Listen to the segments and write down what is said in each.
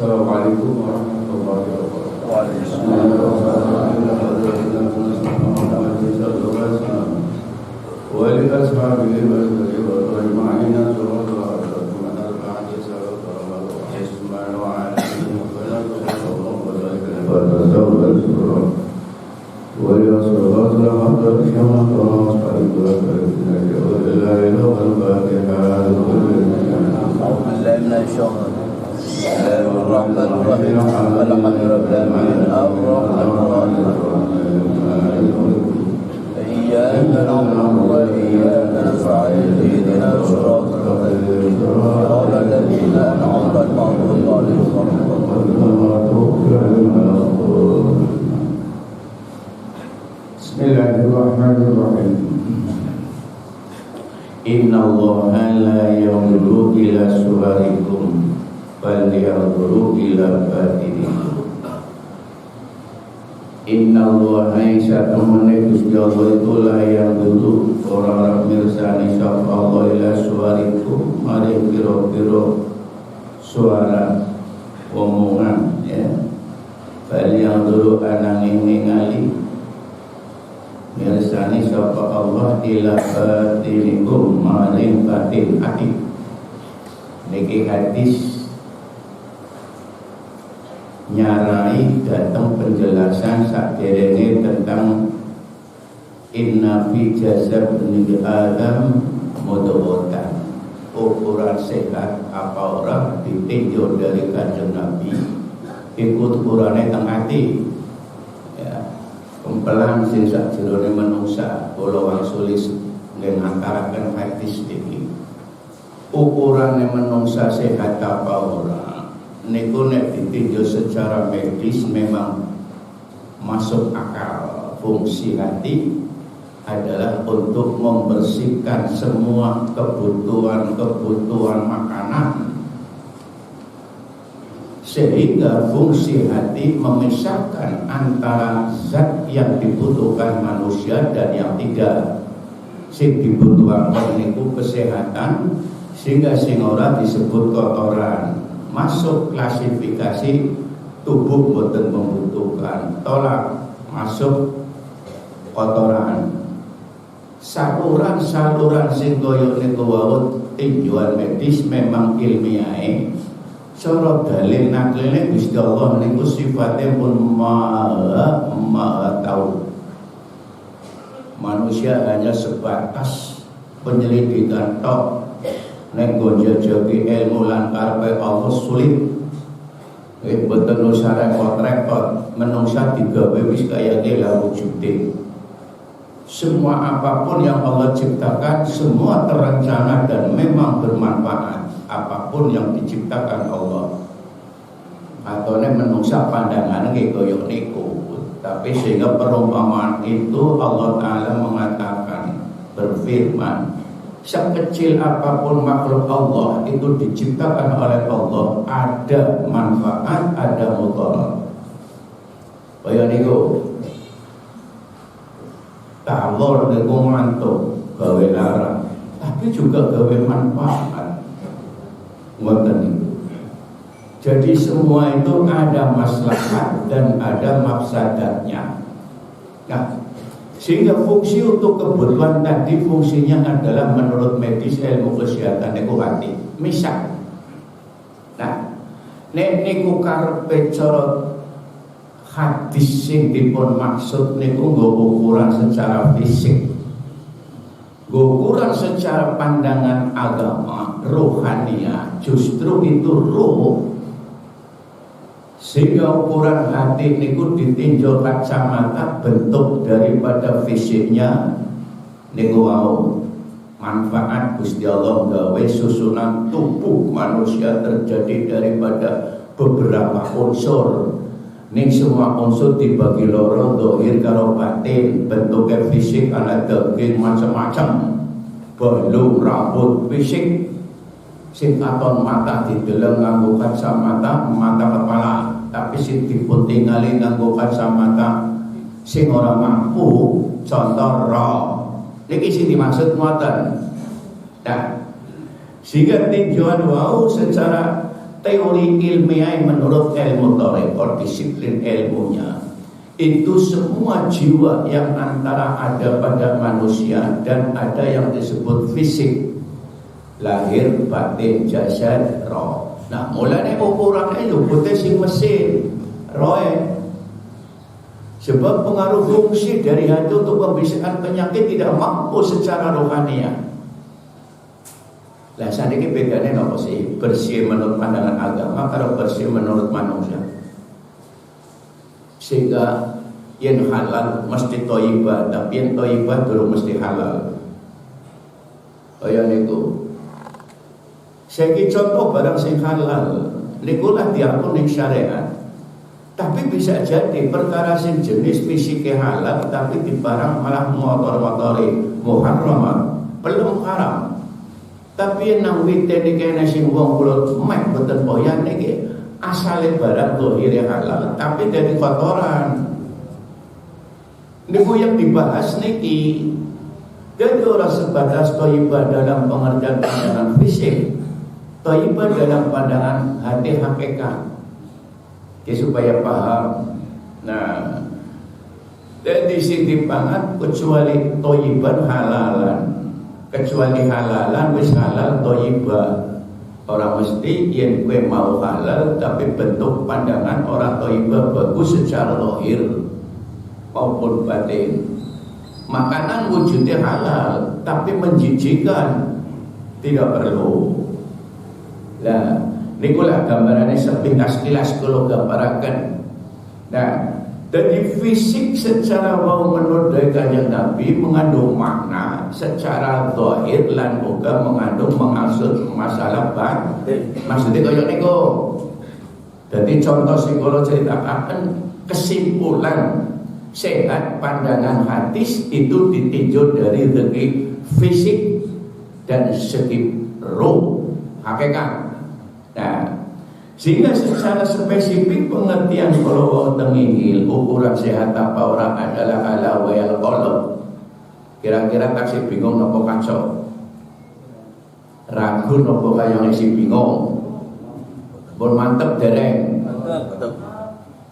Assalamualaikum warahmatullahi Bismillahirrahmanirrahim. Innallaha la yanzuru ila suwarikum bal yanzuru ila batinikum. Innallaha satamane Gusti Allah itu la yanzuru ora mirsani sapa Allah ila suwarikum maring pira-pira suara omongan ya. Bal yanzuru ananging ningali mirsani sapa Allah ila batinikum maring batin hati. Niki hadis nyarai datang penjelasan saderenge tentang inna fi jasad ibni Adam mudghatan. Ukuran sehat apa orang ditinjau dari kanjeng Nabi ikut ukurane teng ati. Kumpulan sing sakjroning manungsa kula wangsulis ngantaraken hadis iki. Ukurane manungsa sehat apa ora niku nek ditinjau secara medis memang masuk akal. Fungsi hati adalah untuk membersihkan semua kebutuhan makanan, sehingga fungsi hati memisahkan antara zat yang dibutuhkan manusia dan yang tidak. Sing dibutuhkan niku kesehatan, sehingga sing ora disebut kotoran. Masuk klasifikasi tubuh boten membutuhkan, tolak masuk kotoran. Saluran sing kaya niku wau tinjauan medis memang ilmiah. Cara dalil nakline Gusti Allah niku sifatnya pun maha tahu. Manusia hanya sebatas penyelidikan tok. Nek gonjol-jogi ilmu lan karepe Allah sulit. Boten usah repot-repot, menungsa digawe wis kaya kela wujude. Semua apapun yang Allah ciptakan semua terencana dan memang bermanfaat. Apapun yang diciptakan Allah, atau menungsa pandangan kaya niku. Tapi sehingga perumpamaan itu Allah Ta'ala mengatakan, berfirman, sekecil apapun makhluk Allah itu diciptakan oleh Allah, ada manfaat, ada mudarat. Kaya niku tawur niku mantuk gawe larang, tapi juga gawe manfaat. Jadi semua itu ada maslahat dan ada mafsadatnya. Nah, sehingga fungsi untuk kebutuhan tadi fungsinya adalah menurut medis ilmu kesehatan niku hati. Misal, nah, nek niku karepe cara hadis sing dipun maksud niku nggo ukuran secara fisik. Ukuran secara pandangan agama rohania justru itu ruh, sehingga ukuran hati niku ditinjau kacamata bentuk daripada fisiknya niku wau manfaat Gusti Allah gawe susunan tubuh manusia terjadi daripada beberapa unsur. Ning semua unsur dibagi loro, zahir karo batin. Bentuknya fisik ana daging macam-macam, bulu, rambut, fisik. Sing katon mata dideleng nganggo kacamata mata kepala, tapi sing dipuntingali nganggo kacamata sing ora mampu, contoh roh. Niki sing dimaksud ngoten. Nah, sehingga tinjauan wau secara teori ilmiah menurut ilmu tarekat, disiplin ilmunya, itu semua jiwa yang antara ada pada manusia dan ada yang disebut fisik, lahir, batin, jasad, roh. Nah, mulanya ukurannya yo putih sing mesin, roh. Sebab pengaruh fungsi dari hati untuk membisikkan penyakit tidak mampu secara rohania. Lah saniki bedane napa sih? Bersih menurut pandangan agama karo bersih menurut manusia. Sehingga yen halal mesti thayyibah, tapi yen thayyibah durung mesti halal. Kaya niku. Saiki contoh barang sing halal niku lah diatur ning syariat. Tapi bisa jadi perkara sing jenis fisiknya halal tapi di barang malah motor-motori muharram, belum haram. Tapi nang wite niki ana sing wong kula mek boten boyan niki asale barang zahire halal tapi dari kotoran. Niku yang dibahas niki. Jadi orang sebatas thayyibah dalam pengertian pandangan fisik, thayyibah dalam pandangan hati hakikat. Ya, supaya paham. Nah, dan di sini banget kecuali thayyibah halalan. Kecuali halalan wis halal thayyibah. Orang mesti yen kowe mau halal tapi bentuk pandangan orang thayyibah bagus secara lahir maupun batin. Makanan wujudnya halal tapi menjijikan tidak perlu. Lah nikulah gambarannya sepintas-kilas kalau gambaraken. Nah, dari fisik secara wau menurut Kanjeng Nabi mengandung makna secara zahir lan uga mengandung mengaksud masalah batin. Maksudnya kaya niku. Jadi contoh sing kula ceritakan kesimpulan sehat pandangan hadis itu ditinjau dari segi fisik dan segi roh hakikat. Nah, sehingga secara spesifik pengertian kalau tengingil ukuran sehat apa orang adalah ala wayal qalb. Kira-kira taksih bingung nopo kacau, ragu nopo kaya ngisi bingung, pun mantep dereng. Mantep.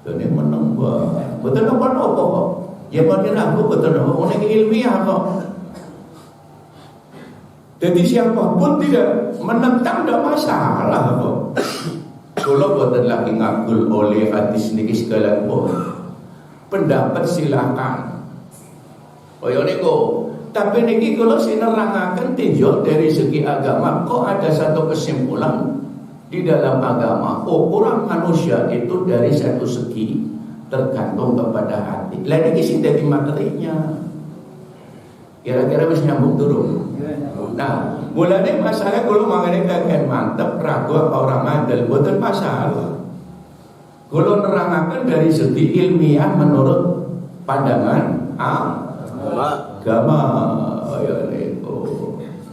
Dene meneng wae. Betul nopo kok. Ya padha ragu betul nopo ini ilmiah kok. Jadi siapapun tidak menentang tidak masalah kok. Kalau boten lagi ngakul oleh hadis niki segala pendapat silakan. Kaya niku. Tapi niki kalau sinerangaken tinjau dari segi agama kok ada satu kesimpulan di dalam agama ukuran manusia itu dari satu segi tergantung kepada hati. Lah niki sing dadi materinya. Kira-kira wis nyambung turun. Nah, mulane masalah kalau mangane kakek mantep ragu apa orang mandel boten masalah. Kalau nerangaken dari segi ilmiah menurut pandangan agama. Ya niku.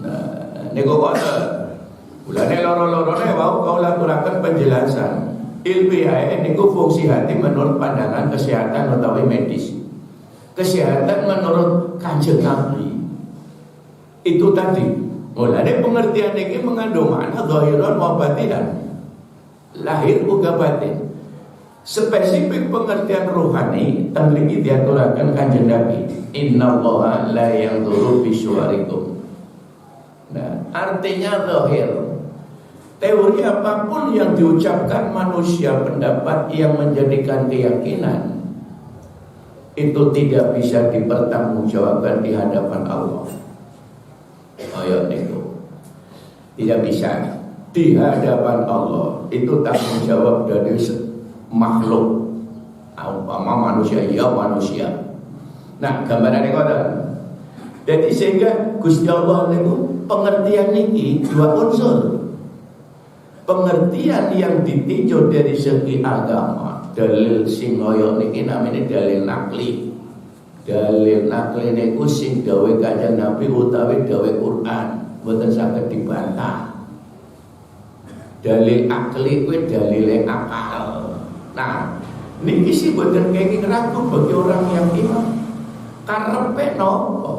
Nah, niku kok mulane loro-lorone wau kaula aturaken penjelasan. Ilmiah niku fungsi hati menurut pandangan kesehatan utawi medis. Kesehatan menurut Kanjeng Nabi itu tadi. Mulane pengertian ini mengandung makna zahiran wa batinan. Lahir uga batin. Spesifik pengertian rohani tengliki diaturaken Kanjeng Nabi. Innallaha la yanzuru bisuwarikum. Nah, artinya zahir. Teori apapun yang diucapkan manusia pendapat yang menjadikan keyakinan itu tidak bisa dipertanggungjawabkan di hadapan Allah. Ayo niku. Tidak bisa di hadapan Allah. Itu tanggung jawab dari makhluk. Umpama manusia ya manusia. Nah, gambarannya ngoten. Jadi sehingga Gusti Allah niku pengertian niki dua unsur. Pengertian yang ditinjau dari segi agama, dalil sing kaya niki namine dalil nakli. Dalil nakli niku sing dawuh Kanjeng Nabi utawi dawuh Quran, mboten saged dibantah. Dalil akli kuwi dalile akal. Nah, niki sih mboten kenging ragu bagi orang yang iman. Karepe napa?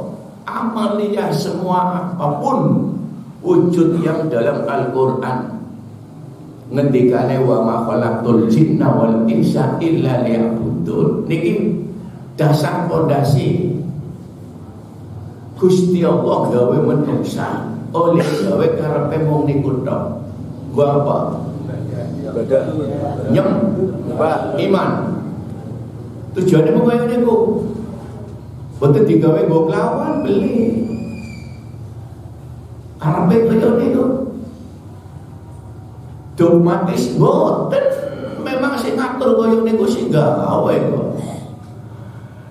Amalia semua apapun wujud yang dalam Al-Quran ngendikane wa ma khalaqtul jinna wal insa illa liya'budun. Niki dasar pondasi Gusti Allah gawe menungsa oleh gawe karepe mung niku tok. Gua apa? Nyembah iman. Tujuannya mau kaya niku. Boten digawe nggo lawan beli. Karepe kaya niku. Dogmatis boten, memang sing ngatur kaya niku sing gawe kok.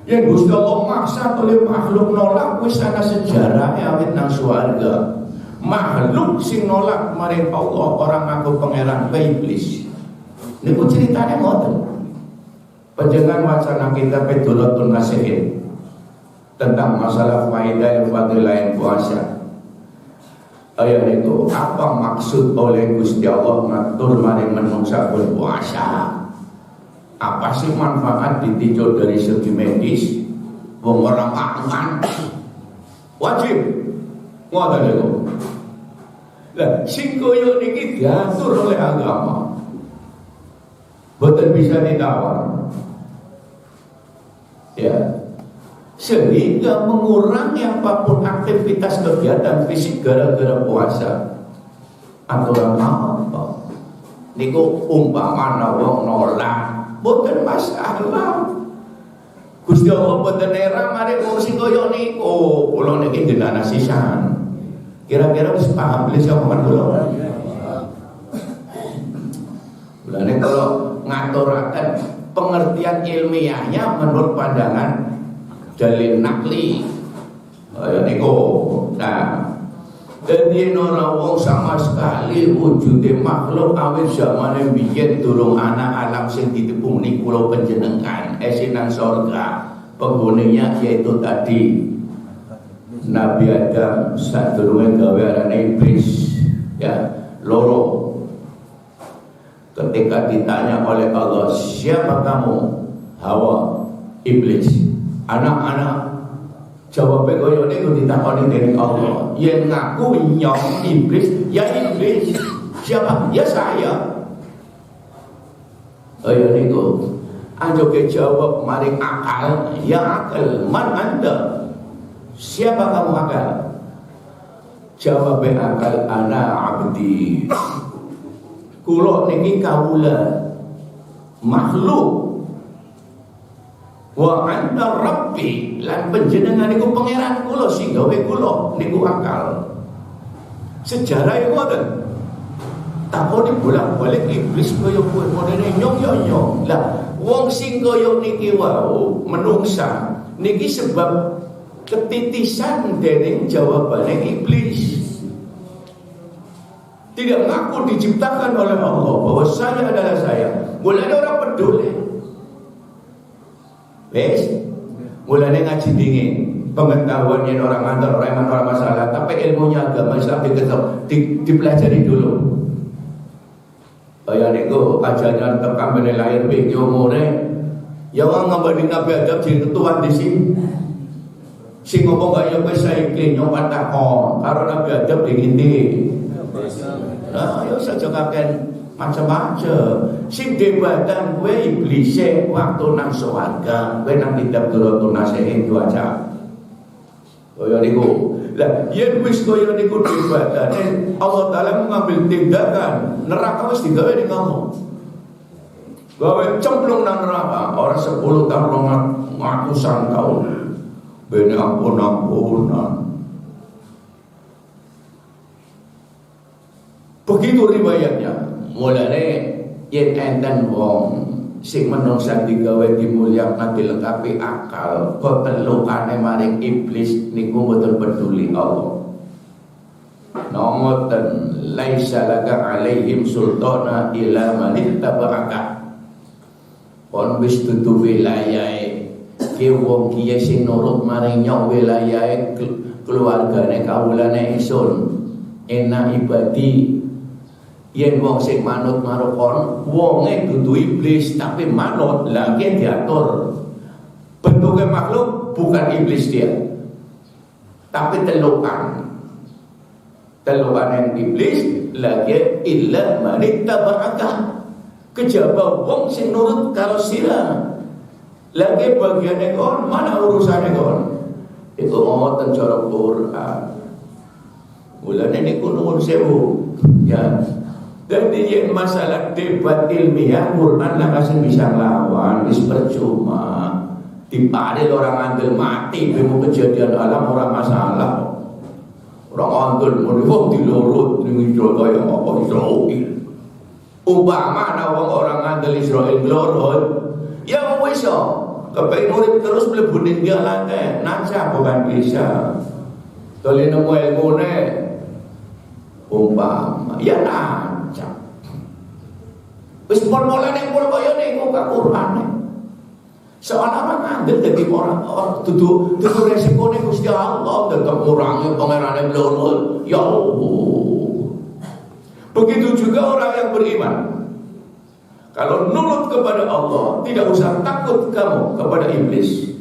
Yen Gusti Allah maksa oleh makhluk nolak wis ana sejarahnya awit nang swarga. Makhluk sing nolak maring Allah orang ngaku pangeran iblis. Niku ceritane ngoten. Panjenengan wacana kitab Pedulatul Nasihin tentang masalah faidah fadilah puasa. Ayat itu apa maksud oleh Gusti Allah ngatur maring menungsa berpuasa? Apa sih manfaat ditinjau dari segi medis? Wong orang mangan wajib ngoten niku. Lah sing koyo niki diatur oleh agama. Boten bisa ditawar. Ya. Sehingga mengurangi apapun aktivitas kegiatan fisik gara-gara puasa. Aturan apa? Niku umpamana wong nolak, boten masalah. Gusti Allah boten nerang mari wong sing kaya niku. Kula niki genana sisan. Kira-kira wis paham beli sampeyan kula. Mulane kalau ngaturaken pengertian ilmiahnya menurut pandangan dalil nakli niku. Nah, dadi ora wong sama sekali wujude makhluk awit zamane biyen durung ana alam sing ditepuni kula panjenengan esinan surga. Penghuninya yaitu tadi Nabi Adam sadurunge gawe arane iblis ya loro. Ketika ditanya oleh Allah, siapa kamu? Hawa, iblis. Anak-anak jawabnya kaya niku ditakoni dening Allah. Yen ngaku nyong iblis, ya iblis. Siapa? Ya saya. Kaya niku. Anjoke jawab maring akal, ya akal. Man Anda? Siapa kamu akal? Jawabnya akal, ana abdi. Kula niki kawula makhluk. Wa anta rabbi, lan panjenengan niku pangeran kula sing gawe kula niku akal. Sejarah iku ngoten. Takone bolak-balik iblis kaya kowe modene nyong. Lah wong sing kaya niki wau menungsa niki sebab ketitisan dening jawabane iblis. Tidak ngaku diciptakan oleh Allah bahwa saya adalah saya. Mulane orang peduli. Wes, mulane ngaji dingin. Pengetahuan yang orang ngantor orang masalah, tapi ilmunya agama Islam dipelajari dulu. Kaya niku ajaran tekan bene lahir ping umure. Ya wong ngambani Nabi Adam jadi ketuan di sini. Sing ngomong kaya kowe saiki nyoba takon karo Nabi Adam dingin-dingin. Ya saja kakek macam-macam. Sing debatan kowe iblis waktu nang swarga, kowe nang kitab Pedulatul Nasihin diwaca. Kaya niku. Lah yen wis kaya niku debatane Allah Taala mengambil tindakan, neraka wis digawe ning kamu. Gawe cemplung nang neraka, ora 10 tahun ratusan tahun. Bene ampun-ampunan. Begitu riwayatnya. Mulane yen enten wong sing menungsa digawe dimulyakna dilengkapi akal, kok telukane maring iblis niku mboten peduli Allah. Ngoten laisa laka alaihim sultana ila man ittaba'aka. Pon wis dudu wilayahe ki wong kiye sing nurut maring nyok wilayahe keluargane kawulane ingsun. Enak ibadi yen wong sing manut marokon wonge dudu iblis tapi manut lagi diatur. Bentuknya makhluk bukan iblis dia, tapi telukan. Teluan iblis lagi illa manittaba'aka. Kejaba wong sing nurut karo sira. Lagi bagiane kon mana urusane kon. Iku ngoten cara Quran. Mulane niku nuwun sewu. Ya. Jadi yang masalah debat ilmiah Quran lah kasih bisa lawan, wis percuma. Dipanggil orang andel mati, bemo kejadian alam orang masalah. Orang andel mau wong dilurut ning Israel apa Israel. Umpama ana wong orang andel Israel dilurut, ya wis iso. Kepengin urip terus mlebu ning jalane, nansa bukan bisa. Dole nemu ilmune umpama ya nansa. Wis pon-polane pun kaya niku ka Qur'ane. Seorang ngambil dari orang tuduh resikonya Gusti Allah dan mengurangi pengenalan blurul. Ya Allah. Begitu juga orang yang beriman. Kalau nurut kepada Allah, tidak usah takut kamu kepada iblis.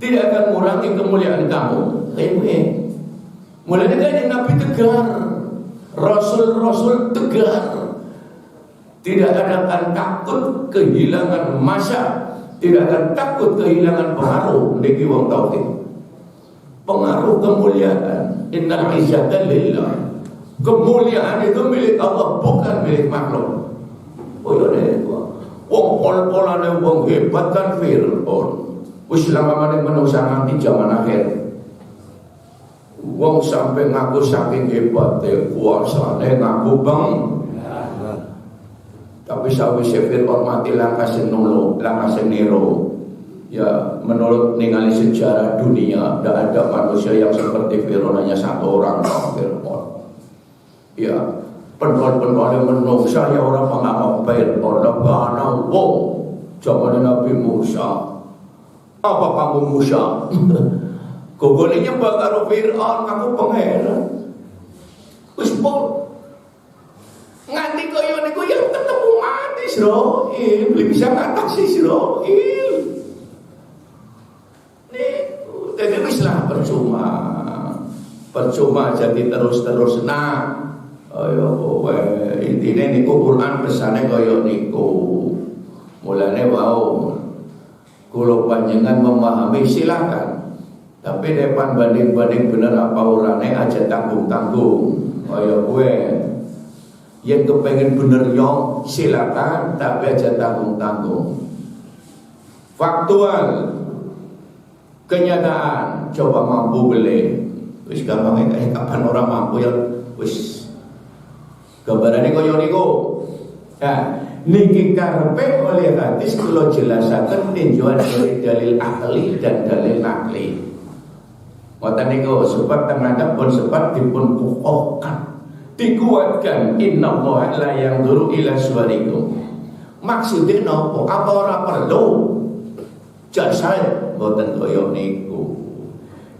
Tidak akan mengurangi kemuliaan kamu. Mulai dari Nabi tegar, Rasul-Rasul tegar. Tidak akan takut kehilangan masa. Tidak akan takut kehilangan pengaruh niki wong tauhid. Pengaruh kemuliaan. Innal izzata lillah. Kemuliaan itu milik Allah, bukan milik makhluk. Oh iya, wong pol-polane wong hebat kan Fir'aun. Wis lamane menungsa nganti zaman akhir. Wong sampai ngaku saking hebate kuasane ngaku bang. Tapi sawise Fir'aun mati langkah nulu, langkah Nero. Ya menurut ningali sejarah dunia, tidak ada manusia yang seperti Fir'aun, hanya satu orang Fir'aun. Ya pendol-pendol yang menungsa ya orang pengamuk Fir'aun, lebana wong zaman Nabi Musa. Apa kamu Musa? Gogolnya bakar Fir'aun, aku pangeran. Wis pol nganti kaya niku yang ketemu mati Israel, bisa ngatasi Israel. Niku jadi wis lah percuma jadi terus-terus. Nah, ayo intine niku Quran pesane kaya niku. Mulane wau kula panjenengan memahami silakan. Tapi depan banding-banding bener apa urane aja tanggung-tanggung. Kaya kowe yang kepengen bener nyong silakan, tapi aja tanggung-tanggung. Faktual, kenyataan, coba mampu beli. Wis gampang kapan orang mampu ya wis gambarane kaya niku. Nah, niki karepe oleh hadis kula jelasaken tinjauan dari dalil ahli dan dalil nakli. Ngoten niku sebab tengadap pun sebab dipun kokohkan. Dikuatkan innallaha la yanzuru ila suwarikum. Maksudnya nopo? Apa ora perlu jasa boten kaya niku.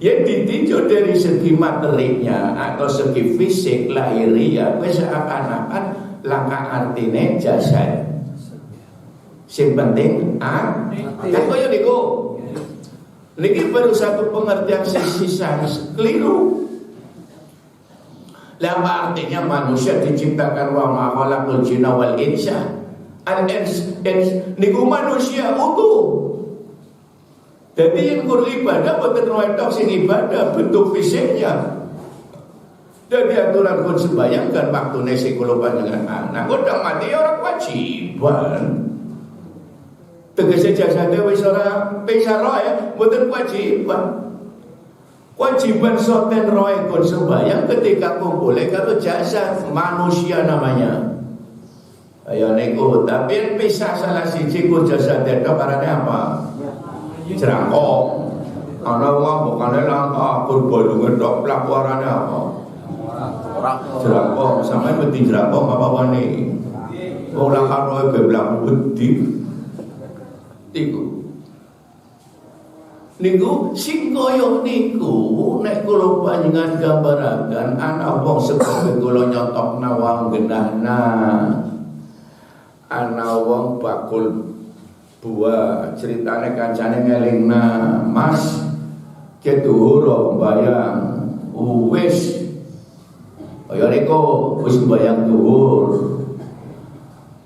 Yang ditinjau dari segi materinya atau segi fisik lahiriah wis seakan-akan langkah artine jasa. Sing penting kan kaya niku. Niki baru satu pengertian sisa keliru. Apa artinya manusia diciptakan wa ma khalaqul jinna wal insa. Al-ins niku manusia utuh. Jadi yang kur ibadah boten wetok sing ibadah bentuk fisiknya. Dan diaturan kun sembayangkan waktune sing kula panjenengan anak kodang mati ora kewajiban. Tegese jasane wis ora pisah ya, boten kewajiban. Kewajiban soten roe kon sembahyang ketika kumpul karo jasad manusia namanya. Ayo niku tapi yang pisah salah siji ku jasad itu karane apa? Jerangkong. Ana wong bokane langka kurban tok plak warane apa? Jerangkong sampe mesti jerangkong apa wani? Wong langka roe beblak wedi. Iku niku sing kaya niku nek kula panjenengan gambaraken ana wong sebab kula nyotokna wong genahna ana wong bakul buah ceritane kancane ngelingna Mas ketuhur bayang wis Kaya niku wis bayang dhuwur.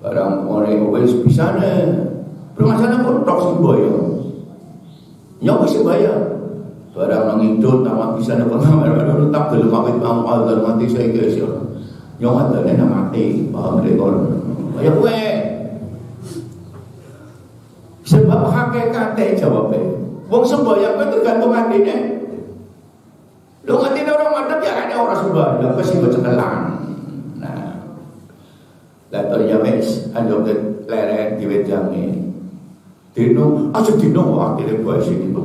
Barang ora wis bisane. Permasalahan pun tok sing bayang. Ya wis bayang. Barang nang indut tamat bisane pengamal tak gelem awit awal mati saiki wis. Yo ngadane nang mati, paham rekor. Kaya kowe. Sebab hakikate jawabe. Wong sembayang kuwi tergantung atine. Lho atine orang madhep ya kan ora sembayang, wis kecekelan. Nah. Latur ya wis anjok leren diwedange. Dino, aja dino atine bae sing itu.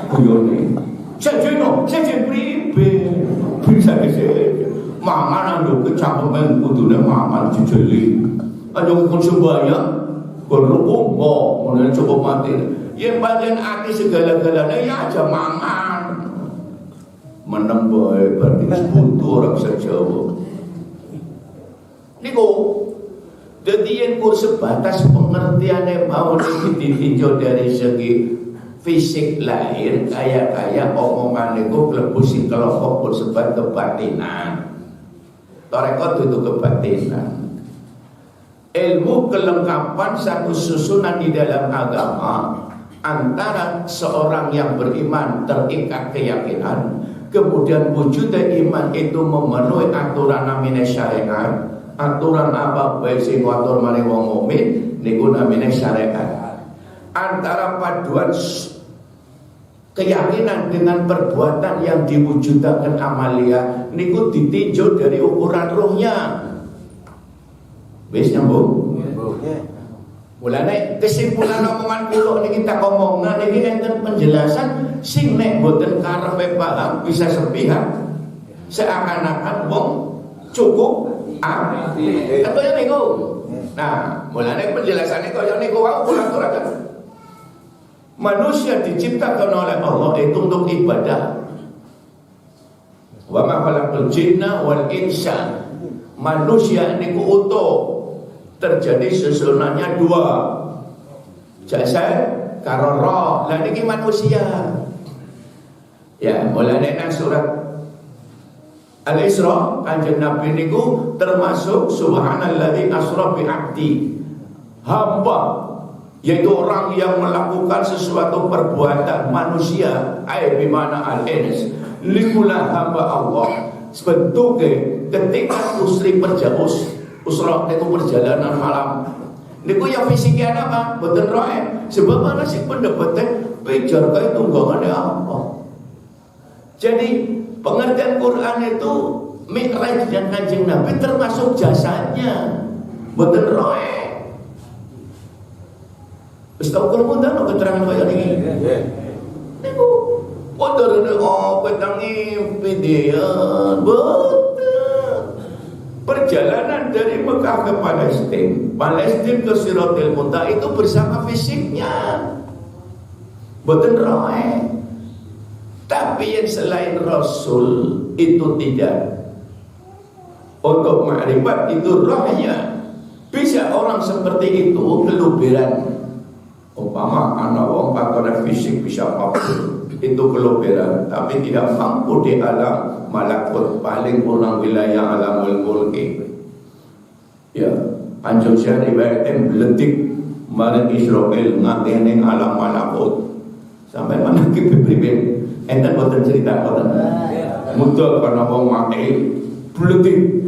Kuyone. Sejeno pribe. Bisa mangan lho kecapemen kudune mangan dijeli. Anjok kon sembayang berlukung ngene cukup mati. Yen pancen ati segala-galanya ya aja mangan. Menemboe berarti buntu orang sejawa. Niku dadi yen kur sebatas pengertiane mau ditinjau dari segi fisik lahir kaya omongan niku klebu sing kelompok pun sebat kebatinan. Tarekat itu kebatinan. Ilmu kelengkapan satu susunan di dalam agama antara seorang yang beriman terikat keyakinan, kemudian wujudnya iman itu memenuhi aturan namanya syariat, aturan apa baik sing atur maring wong mukmin niku namanya syariat. Antara paduan keyakinan dengan perbuatan yang diwujudkan amalia niku ditinjau dari ukuran ruhnya. Wis nyambung? Mulane kesimpulan omongan kula niki tak omongna niki enten penjelasan sing nek mboten karepe paham bisa sepihak seakan-akan wong cukup kaya niku. Nah, mulane penjelasan kaya niku wae kula aturaken. Manusia diciptakan oleh Allah itu untuk ibadah. Wa ma khalaqul jinna wal insa. Manusia niku utuh. Terjadi susunannya dua, jasad karo roh. Lah niki manusia. Ya, mulane nang surat Al-Isra Kanjeng Nabi niku termasuk subhanalladzi asra bi 'abdi. Hamba yaitu orang yang melakukan sesuatu perbuatan manusia, ai bimana al-ins. Likulah hamba Allah. Sebentuknya ketika usri perjalanan usrah itu perjalanan malam. Niku yang fisiknya apa? Boten roe. Sebab ana sing pendapatnya pijar kae tunggangane apa. Jadi pengertian Quran itu Mi'raj dan Kanjeng Nabi termasuk jasadnya. Boten roe. Wis tau kula pun keterangan kaya niki. Niku padha petang ngimpi boten. Perjalanan dari Mekah ke Palestina ke Siratil Muntaha itu bersama fisiknya. Boten roe. Tapi yang selain Rasul itu tidak. Untuk makrifat itu rohnya. Bisa orang seperti itu keluberan. Umpama anak wong pakar fisik bisa apapun. Itu keluberan, tapi tidak mampu di alam malakut paling kurang wilayah alamul mulki. Ya, anjung syari bayatin beletik maring Israel ngatene alam malakut. Sampai mana kipribin enten boten cerita boten. Mudah karena wong mati beletik.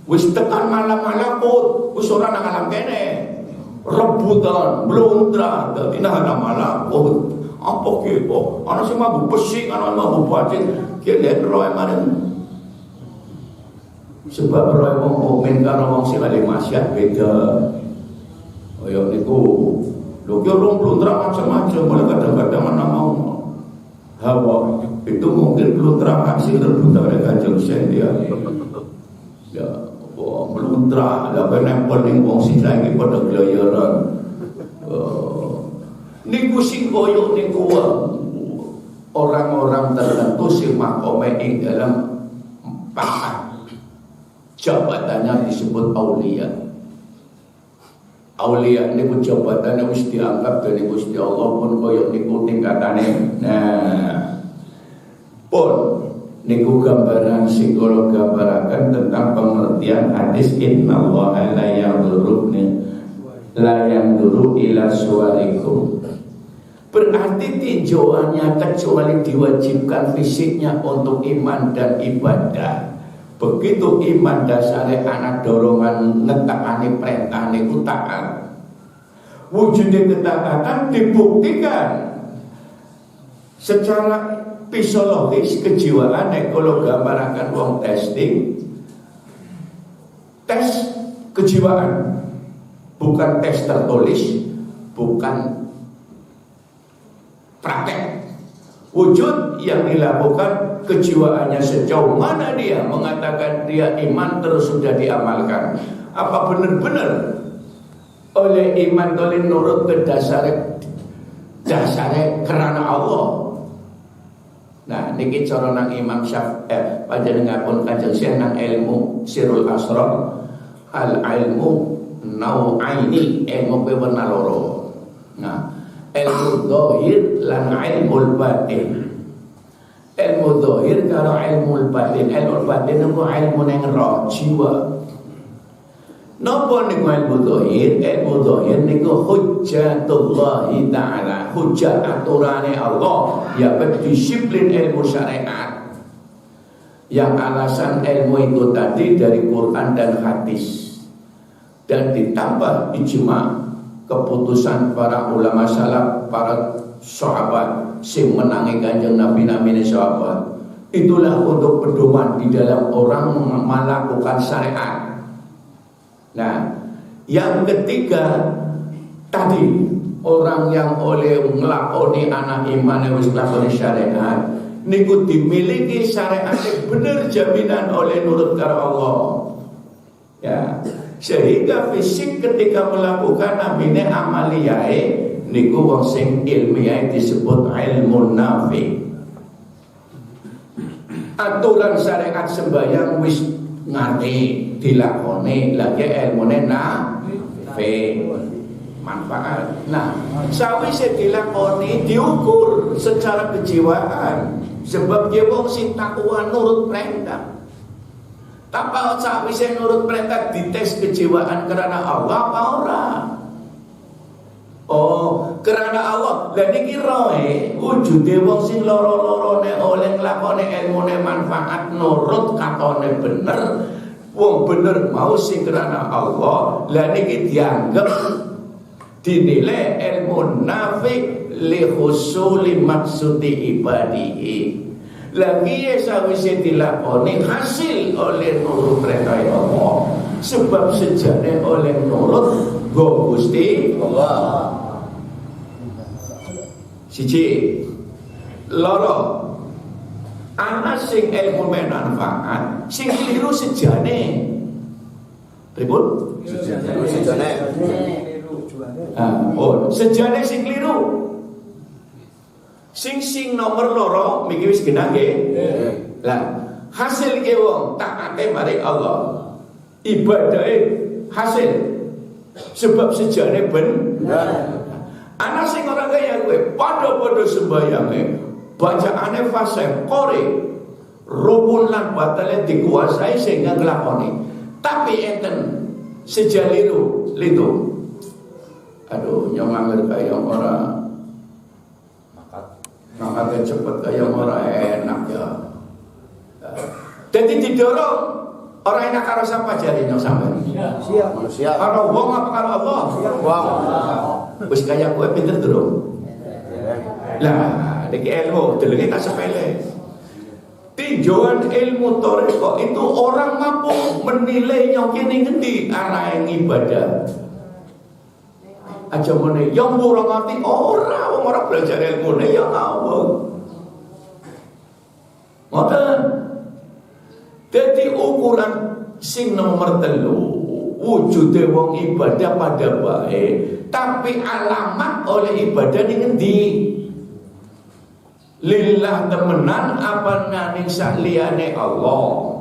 Wis tekan malam malakut, wis ora nang alam kene. Rebutan, blontra, dadi nang alam malakut. Apa gitu? Ana sing mabuk pesik, ana mabuk bacin, kene roe marang. Sebab roe wong mukmin karo wong sing ahli maksiat beda. Kaya niku. Lho ki rong pluntra macam-macam, boleh kadang-kadang ana mau. Hawa itu mungkin pluntra sing rebutan oleh Kanjeng Sendia. Ya, wong pluntra, lha nempel ning wong sing saiki padha glayaran. Niku sing koyo niku orang-orang tertentu sing makome ing dalam pangkat jabatannya disebut aulia. Aulia niku jabatannya wis dianggap dening Gusti Allah pun koyo niku tingkatane. Nah, pun niku gambaran psikolog gambaraken tentang pengertian hadis innallaha la yanzuru ila suwarikum. Berarti tinjauannya kecuali diwajibkan fisiknya untuk iman dan ibadah. Begitu iman dasare anak dorongan ngetakani perintah niku taat. Wujudnya ketaatan dibuktikan secara psikologis kejiwaan. Kalau gambarakan wong testing, tes kejiwaan, bukan tes tertulis, bukan praktek. Wujud yang dilakukan kejiwaannya sejauh mana dia mengatakan dia iman terus sudah diamalkan. Apa benar-benar oleh iman oleh nurut ke dasarnya karena Allah. Nah, niki cara nang Imam Syafi'i panjenenganipun Kanjeng Syekh nang ilmu Sirul Asrar, al ilmu nau'aini, ilmu pewarna loro. Nah, ilmu zahir lan ilmu batin. Ilmu zahir karo ilmu batin. Ilmu batin niku ilmu nang roh jiwa. Napa niku ilmu zahir? Ilmu zahir niku hujjatullah taala, hujjat aturane Allah, ya disiplin ilmu syariat. Yang alasan ilmu itu tadi dari Quran dan hadis, dan ditambah ijma, keputusan para ulama salaf, para sahabat sing menangi Kanjeng Nabi namine sahabat. Itulah untuk pedoman di dalam orang melakukan syariat. Nah, yang ketiga tadi, orang yang oleh nglakoni anak iman wis nglakoni syariat niku dimiliki syariat bener jaminan oleh nurut karo Allah. Ya, sehingga fisik ketika melakukan namine amaliyae niku wong sing ilmiah disebut ilmu nafi. Aturan syariat sembahyang wis ngerti dilakoni, lagi ilmune nafi manfaat. Nah, sawise dilakoni diukur secara kejiwaan, sebab dia wong sing takwa nurut perintah. Tanpa sawise nurut perintah dites kejiwaan karena Allah apa ora? Oh, karena Allah. Lah niki roe wujude wong sing loro-lorone oleh nglakoni ilmune manfaat nurut katone bener. Wong bener mau sing karena Allah. Lah niki dianggap dinilai ilmu nafi li husuli maksudi ibadihi. Lagi sawise dilakoni hasil oleh nurut perintah Allah, sebab sejane oleh nurut go Gusti Allah. Siji loro ana sing ilmu manfaat sing keliru sejane pripun sejane sejane sing keliru. Sing nomor loro miki wis genah nggih. Lah hasil ki wong taate maring Allah. Ibadahe hasil sebab sejane bener. Ana sing ora kaya kowe padha-padha sembayange, bacaane fase kore, rukun lan batale dikuasai sehingga nglakoni. Tapi enten sejaliru litu. Aduh, nyong angger kaya ora makanya cepet kayak orang enak ya. Jadi didorong orang enak karo siapa jadinya sampai. Siap. Karo wong apa karo Allah? Wong. Wis kaya kowe pinter durung? Lah, iki ilmu delenge tak sepele. Tinjauan ilmu toriko itu orang mampu menilai yang kene ngendi arahe ibadah. Aja mene yang ora ngerti ora belajar ilmune ya ngawur. Ngoten. Dadi ukuran sing nomor 3 wujude wong ibadah pada bae, tapi alamat oleh ibadah ning ngendi? Lillah temenan apa naning saliyane Allah?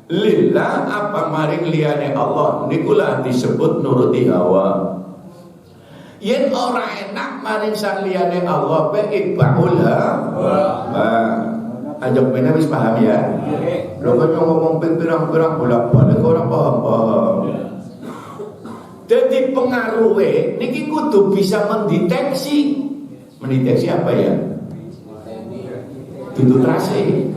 Lillah apa maring liyane Allah? Nikulah disebut nuruti hawa. Yen ora enak maring saliyane Allah pe ibaul hawa. Ajak bener wis paham ya. Lho kok ngomong pirang-pirang bolak-balik ora paham-paham. Jadi pengaruhe niki kudu bisa mendeteksi apa ya? Tutur trase.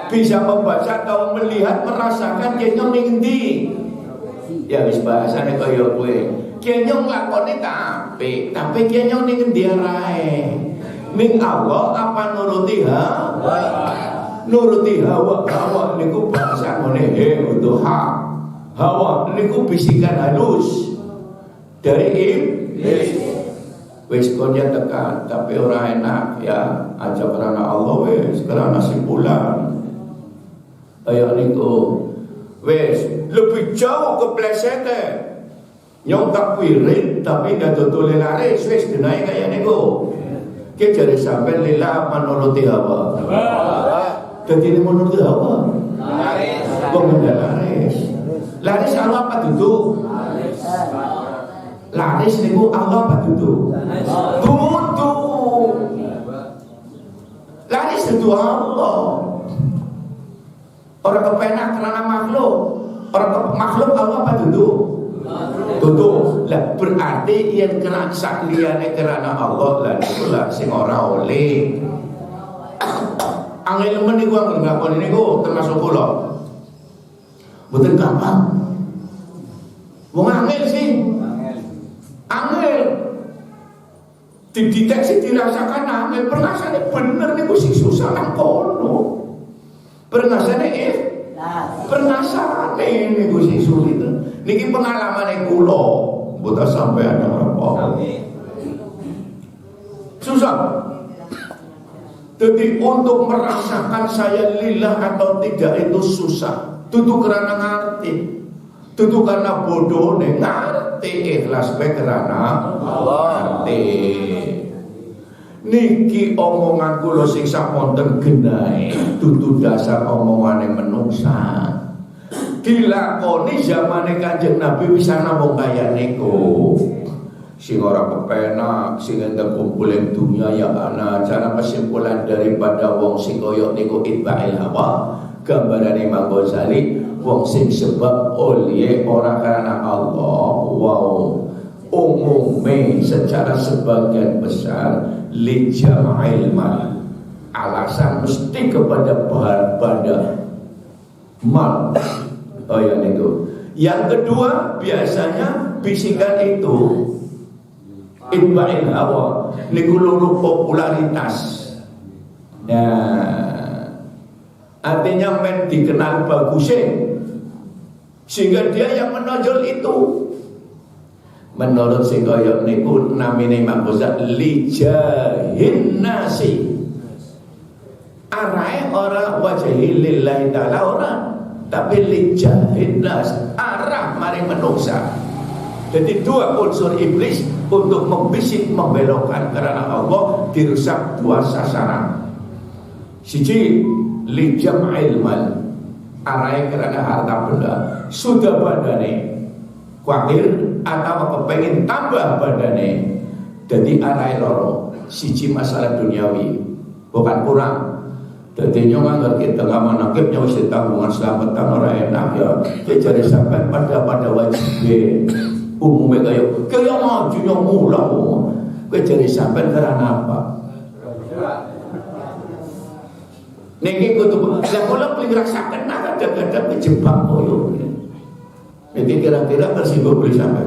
Bisa membaca atau melihat, merasakan kenyong ning ndi. Ya wis bahasane kaya kowe. Kenyong lakone tak apik, tapi kenyong ning ndi arahe? Ning Allah apa nuruti hawa? Nuruti hawa niku bahasa ngene untuk hak. Hawa niku bisikan halus dari iblis. Wis konya tekan tapi ora enak ya, aja karena Allah wis karena simpulan. Ayo niku wis lebih jauh keplesete. Nyong tak wirid tapi gak tutule laris wis genahe kaya niku. Ki jare sampean lila menuruti hawa. Dadi menuruti hawa. Laris. Wong laris. Laris Allah apa duduk? Laris niku Allah apa duduk? Duduk. Laris itu Allah. Orang kepenak karena makhluk. Orang makhluk Allah apa duduk? Duduk. Lah berarti yang kena sakliyane karena Allah lah niku lah sing ora oleh. Angel men niku angel ngakon niku termasuk kula. Mboten gampang. Wong angel sih. Angel. Dideteksi dirasakan angel, perasane bener niku sing susah nang kono. Perasane perasane niku sing sulit. Niki pengalamane kula, mboten sampean apa. Susah. Jadi untuk merasakan saya lillah atau tidak itu susah. Tutu karena ngerti, tutu karena bodoh nih ngerti, ikhlas be karena Allah ngerti. Niki omongan kula sing samonten genahe tutu dasar omongan yang menungsa. Dilakoni zamane Kanjeng Nabi bisa namung kaya niku. Sing ora kepenak, sing entek kumpulin dunia ya ana. Cara kesimpulan daripada wong sing koyo niku itba'il hawa. Gambaran Imam Ghazali, wong sing sebab oleh ora karena Allah. Wow, umumnya secara sebagian besar li jama'il mal. Alasan mesti kepada mal. Oh ya itu. Yang kedua biasanya bisikan itu itba'il hawa niku luru popularitas. Nah, artinya men dikenal bagusnya sehingga dia yang menonjol itu. Menurut sing kaya niku namine Imam Ghazali lijahin nasi. Arahe ora wajhi lillahi ta'ala ora, tapi lijahin nas arah maring menungsa. Jadi dua unsur iblis untuk membisik membelokkan karena Allah dirusak dua sasaran. Siji li jam'il mal, arai karena harta benda, sudah badane kuatir atau kepengen tambah badane. Jadi arai loro, siji masalah duniawi bukan kurang. Jadi nyong ngerti tengah manakibnya wis tanggungan selamatan orang enak ya. Jadi sampai pada wajib umumnya kaya maju nyong mulang. Kowe jadi sampai karena apa? Niki kudu lah kula beli rasakan nak kadang-kadang kejebak koyo. Jadi kira-kira tersinggung beli sampai.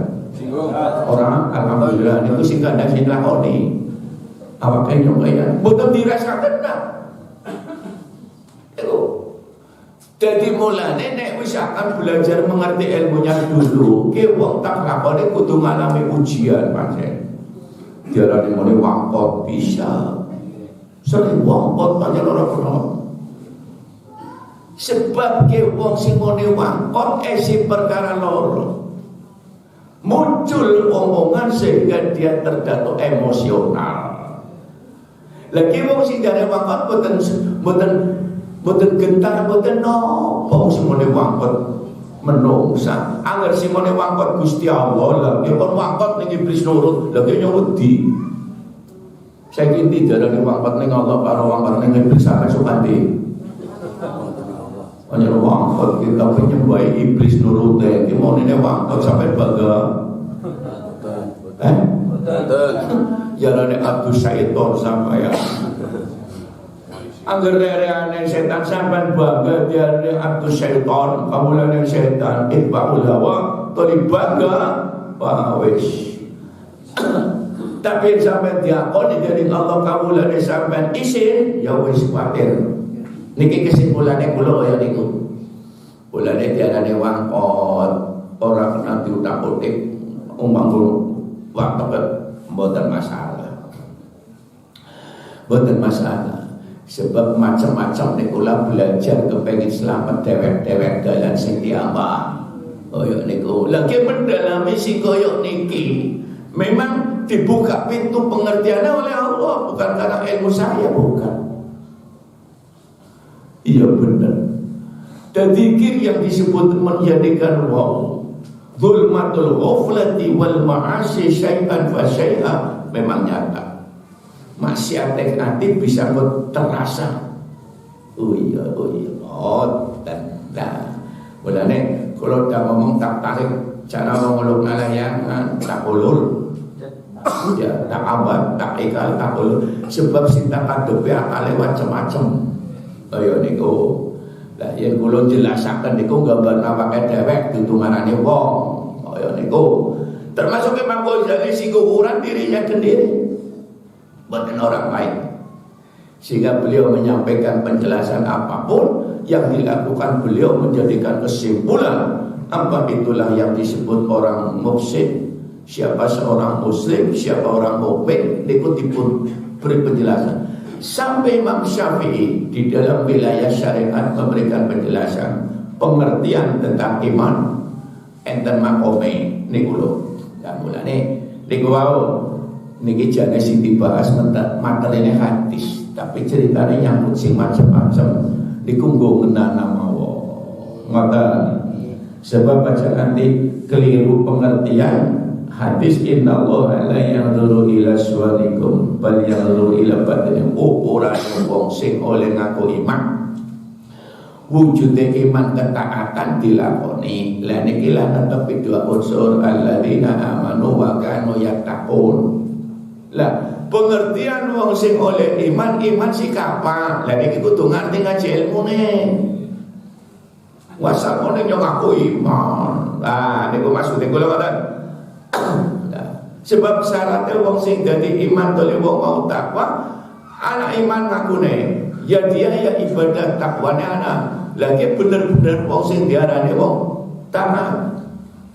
Orang alhamdulillah niku sing kandhang sing lakoni. Awake nyong kaya mboten dirasakan nak. Jadi mulane nek wis akan belajar mengerti ilmunya dulu, ke wong tak lakone kudu ngalami ujian pancen. Diarani muni wangkot bisa. Sering wangkot pancen ora kena. Sebab ke wong sing muni wangkot isi perkara loro. Muncul omongan sehingga dia terjatuh emosional. Lagi wong sing jare wangkot boten gentar boten nopo simone wangkot menungsa angger simone wangkot Gusti Allah lha nek kon wangkot ning iblis nurut lha ki nyuwedi Saya kini darani wong penting Allah karo wong penting iblis sampe sukati. Hanya wong kita penyembah iblis nurut iki monine wong sampe bangga. Jalane Abdul Syaiton sampai ya. Angger rereane setan sampean bangga diane Abdul Syaiton, kamulane setan itba'ul hawa, toli bangga wis. Tapi sampean diakoni dari Allah kamulane sampean isin ya wis kuwatir. Niki kesimpulannya kula kaya niku. Kulane diarani wangkot, ora kena diutak-utik umpang waktu mboten masalah. Mboten masalah. Sebab macam-macam nek kula belajar kepengin selamat dewek-dewek dalan sing diapa. Koyo niku. Lagi mendalami sing koyo niki. Memang dibuka pintu pengertiannya oleh Allah, bukan karena ilmu saya, bukan. Iya benar. Dan zikir yang disebut menjadikan zulmatul ghaflati wal ma'asi syai'an fa syai'a memang nyata. Maksiat hati bisa terasa. Oh iya. Mulane kalau udah ngomong tak tarik cara ngomong ngalayangan tak ulur. Ya tak abad, tak ikal, tak ulur. Sebab sinta kadepe akale macam-macam. Kaya niku. Lah yen kula jelasaken niku gambar awake dhewek tutunganane wong. Kaya niku. Termasuk Imam Ghazali sing ukuran dirinya sendiri. Bukan orang lain. Sehingga beliau menyampaikan penjelasan apapun yang dilakukan beliau menjadikan kesimpulan apa itulah yang disebut orang mufsid. Siapa seorang muslim, siapa orang mukmin, dipun beri penjelasan. Sampai Imam Syafi'i di dalam wilayah syariat memberikan penjelasan pengertian tentang iman enten makome niku lho. Ya mulane niku wau niki jane sing dibahas materine hadis, tapi ceritane nyangkut sing macam-macam niku nggo ngenana mawon. Ngoten. Sebab aja nanti keliru pengertian hadis innallaha la yanzuru ila suwarikum bal yanzuru ila batinikum. Ukuran wong sing oleh ngaku iman wujude iman ketaatan dilakoni. Lah niki lah tetep dua unsur alladzina amanu wa kanu yattaqun. Lah pengertian wong sing oleh iman sing kapan? Lah niki kudu ngerti ngaji ilmune. Wasapone yo ngaku iman. Lah niku maksude kula ngoten. Sebab syaratnya wong sing dadi iman dole wong mau takwa, anak iman ngakune ya dia ya ibadah takwane anak. Lagi bener-bener wong sing diarani wong taat.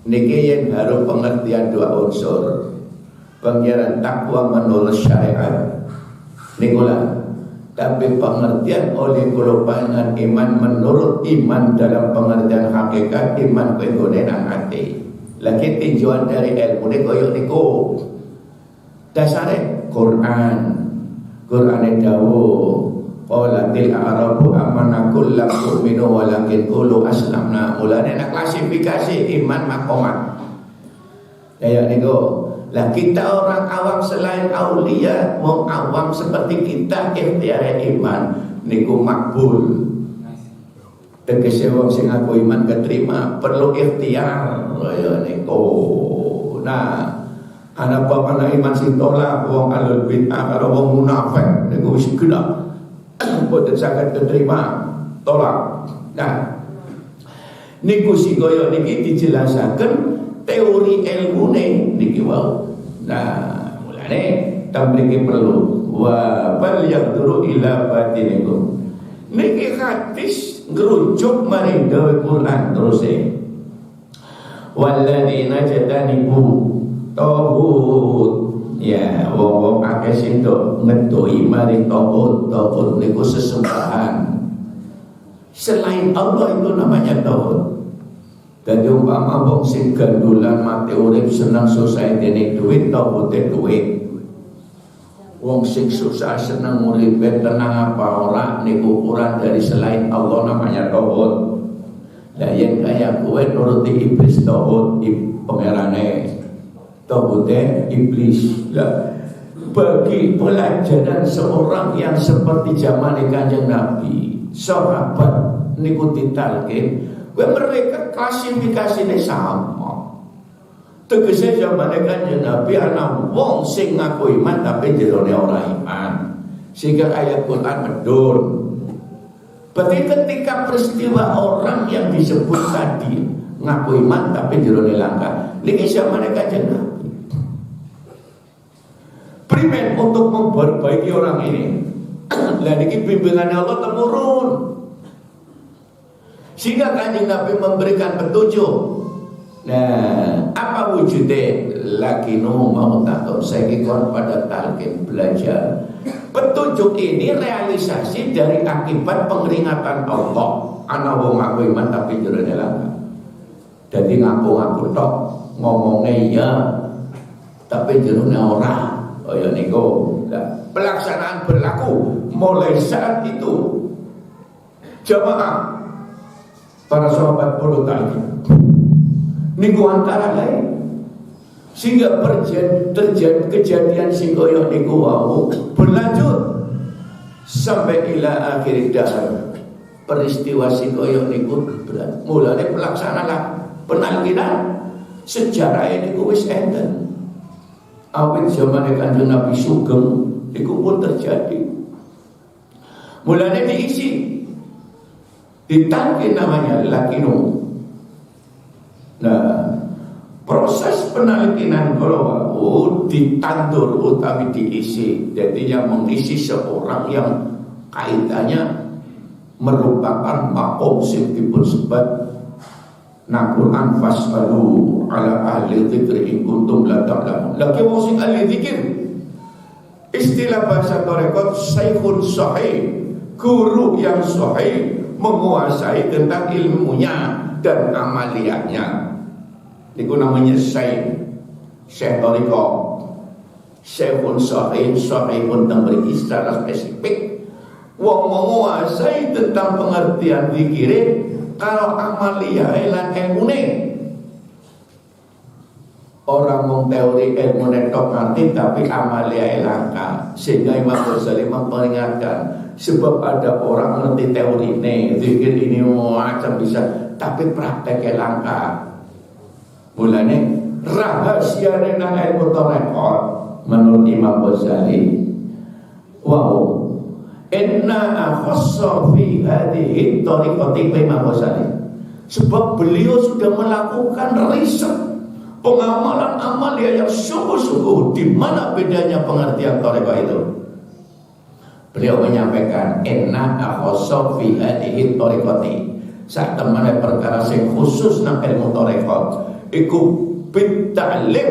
Niki yen harus pengertian dua unsur. Pengiran takwa menurut syariat nikulah. Tapi pengertian oleh golongan iman menurut iman dalam pengertian hakikat iman penggone nang ati. Lagi tinjauan dari ilmu ini koyok niku dasare Qur'ane dawuh qalatil a'rabu amanakul lam tu'minu walakin qulu aslamna. Mulane nek klasifikasi iman makomat kayak niku. Lah kita orang awam selain aulia wong awam seperti kita ikhtiar iman niku makbul. Tegese wong sing aku iman keterima perlu ikhtiar kaya niku. Nah, ana apa iman sing tolak wong alul bid'ah karo wong munafik niku wis gila. Boten saged keterima tolak. Nah, niku sing kaya niki dijelasaken teori ilmune niki wau. Nah, mulane tamriki perlu wa bal yaqduru ila batinikum. Niki hadis ngerujuk maring gawe Quran terus walladzina jatanibu tauhid ya wong akeh sing ngedoi maring tauhid niku sesembahan selain Allah itu namanya tauhid. Dadi umpama wong sing gandulan mati urip seneng susah dene duit tauhid duit. Wong sing susah seneng urip tenang apa ora niku ukuran dari selain Allah namanya tauhid. Lah yen kaya kowe nuruti iblis tauhid pangerane tauhid iblis. Lah bagi pelajaran seorang yang seperti zaman Kanjeng Nabi, sahabat niku ditalkin, mereka klasifikasinya sama. Tegese zaman Kanjeng Nabi ana wong sing ngaku iman tapi jerone ora iman. Sehingga ayat Quran medun. Berarti ketika peristiwa orang yang disebut tadi ngaku iman tapi jerone langka, niki zaman Kanjeng Nabi. Primen untuk memperbaiki orang ini. Lah niki bimbingan Allah temurun. Sehingga Kanjeng Nabi memberikan petunjuk. Nah, apa wujudnya? Lagi mau takut saya ikut pada talqin belajar. Petunjuk ini realisasi dari akibat pengeringatan Allah. Ana wong ngaku iman tapi jerone langka. Jadi ngaku-ngaku tok, ngomongnya iya tapi jerone ora. Oh ya niku. Nah, pelaksanaan berlaku mulai saat itu. Jamaah para sahabat puluh talqin niku antara lain sehingga terjadi kejadian sing kaya niku wau berlanjut sampai ila akhir dahar. Peristiwa sing kaya niku mulane pelaksanaan penalkinan sejarah niku wis enten. Awit zaman Kanjeng Nabi Sugeng niku pun terjadi. Mulane diisi ditalkin namanya lakinu. Nah, proses penalkinan kalau ditandur utawi diisi, jadi yang mengisi seorang yang kaitannya merupakan makom sing dipun sebat na Quran fasalu ala ahli dzikri in kuntum la ta'lamun. Lagi wong sing ahli dzikir. Istilah bahasa tarekat syekhun sahih, guru yang sahih, menguasai tentang ilmunya dan amaliyahnya. Itu namanya syekh tarekat. Syekhun sahih, sahih pun memberi secara spesifik. Wong menguasai tentang pengertian zikir. Kalau amaliyah lan ilmune orang mung teori ilmune tok ngerti tapi amaliyah langka. Sehingga Imam Ghazali memperingatkan, sebab ada orang ngerti teori ini zikir ini macam bisa tapi prakteknya langka. Mulane rahasia nang ilmu tarekat menurut Imam Ghazali, wow, inna akhassa fi hadhihi tariqati Imam Ghazali, sebab beliau sudah melakukan riset pengamalan amalia yang sungguh-sungguh. Di mana bedanya pengertian tariqah itu? Beliau menyampaikan inna akhassa fi hadhihi tariqati, sak temane perkara sing khusus nang ilmu tariqat iku bitta'lim,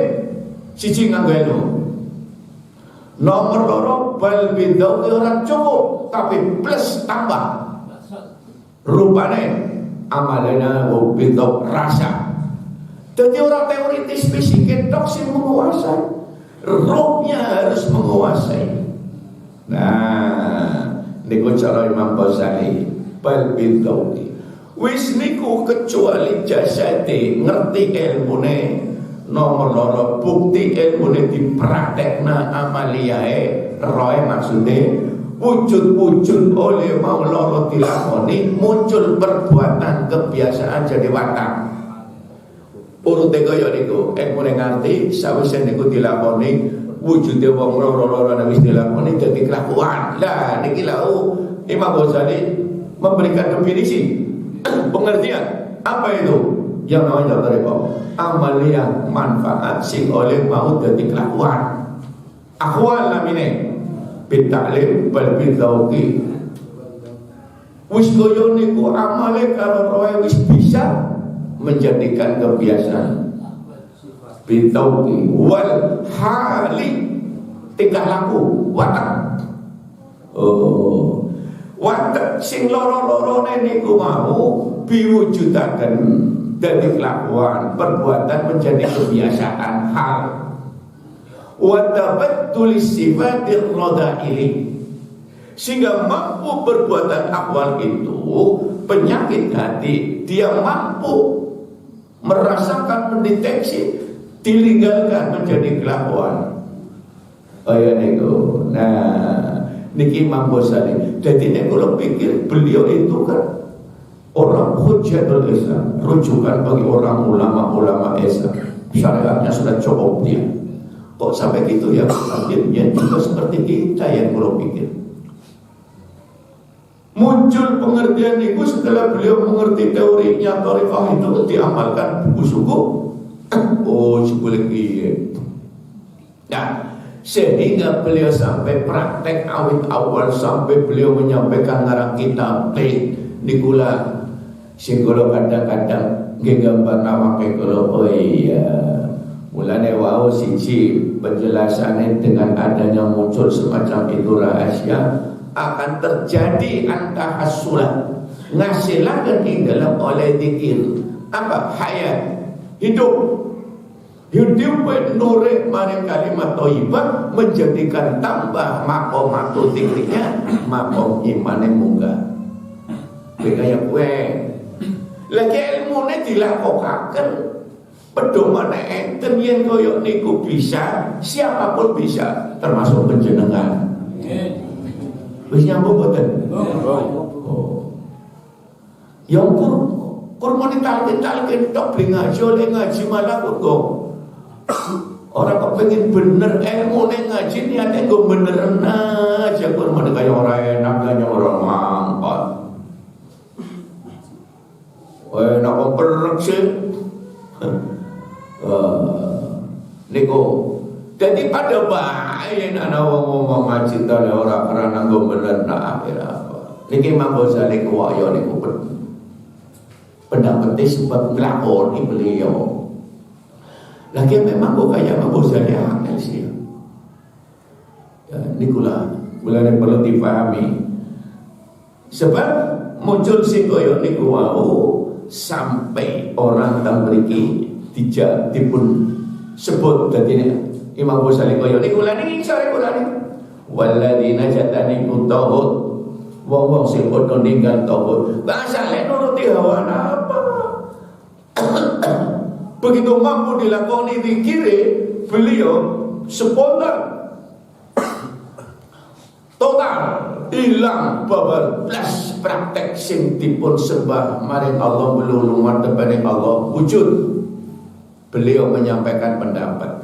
siji nganggo ilmu. Nomor loro bal bidau ora cukup tapi plus tambah. Rupane amalena bidau rasa. Jadi orang teoritis fisik tok sing menguasai, rohnya harus menguasai. Nah, niku cara Imam Ghazali bal bidau. Wis niku kecuali jasate ngerti ilmune. Nomor loro bukti ilmune dipraktekna amaliyae roe maksudnya wujud-wujud oleh mau loro dilakoni muncul perbuatan kebiasaan jadi watak. Urute kaya niku ilmune ngerti sawise niku dilakoni wujude wong loro-loro wis dilakoni dadi kelakuan. Lah niki lho Imam Ghazali memberikan definisi pengertian apa itu yang namanya tarekat amaliyah manfaat sing oleh mau dadi kelakuan. Akhwal namine bitaklim bal bidauki. Wis koyo niku amale karo roe wis bisa menjadikan kebiasaan. Bidauki wal hali tingkah laku watak. Oh, watak sing loro-lorone niku mau biwujudaken dari kelakuan perbuatan menjadi kebiasaan hal. Wa tabattul sifatir rada'ili, sehingga mampu perbuatan akwal itu penyakit hati, dia mampu merasakan, mendeteksi, ditinggalkan menjadi kelakuan. Oh ya niku. Nah, niki Imam Ghazali. Jadi nek kula pikir beliau itu kan orang hujjatul Islam, rujukan bagi orang ulama-ulama Islam. Syariatnya sudah cukup dia. Kok sampai gitu ya? Akhirnya juga seperti kita yang kula pikir. Muncul pengertian itu setelah beliau mengerti teorinya Thariqah itu diamalkan buku suku. Oh, seboleh iya. Nah, sehingga beliau sampai praktek awit awal sampai beliau menyampaikan ngarang kitab nikula sing kula kadang-kadang nggih gambar awake kula. Oh iya. Mulane wau siji penjelasannya dengan adanya muncul semacam itu rahasia akan terjadi antahasulah ngasilakan di dalam oleh dikir apa hayat hidup nure maring kalimat thayyibah menjadikan tambah maqamatu dzikrinya maqam imane munggah kaya kowe lagi ilmune dilakokaken pedomane enten yen koyo niku bisa siapapun bisa termasuk panjenengan. Wis nyambung boten? Oh. Yang kurma ditalkin tok beli ngaji malah kok. Orang kepengin bener ilmu ning ngaji niate nggo beneran aja kurma kaya ora enak kaya ora mangkat. Enak kok perek sih. Niku jadi pada bahaya ana wong ngomong ngaji tale ora karena nggo bener nak akhir apa. Niki Imam Ghazali kuwayo niku pendapat sebab nglakoni beliau. Lagi memang kok kayak Imam Ghazali angel sih. Ya nikulah mulane perlu dipahami. Sebab muncul sing koyo niku wau sampai orang tang mriki dipun sebut dadi Imam Ghazali kaya niku lha niki sore kula niki walladzina jatani kutahut wong-wong sing padha ninggal tauhid bahasa lek nuruti hawa apa begitu mampu dilakoni zikire beliau spontan total hilang bablas praktek sing dipun sembah maring Allah belulung martabane Allah wujud beliau menyampaikan pendapat.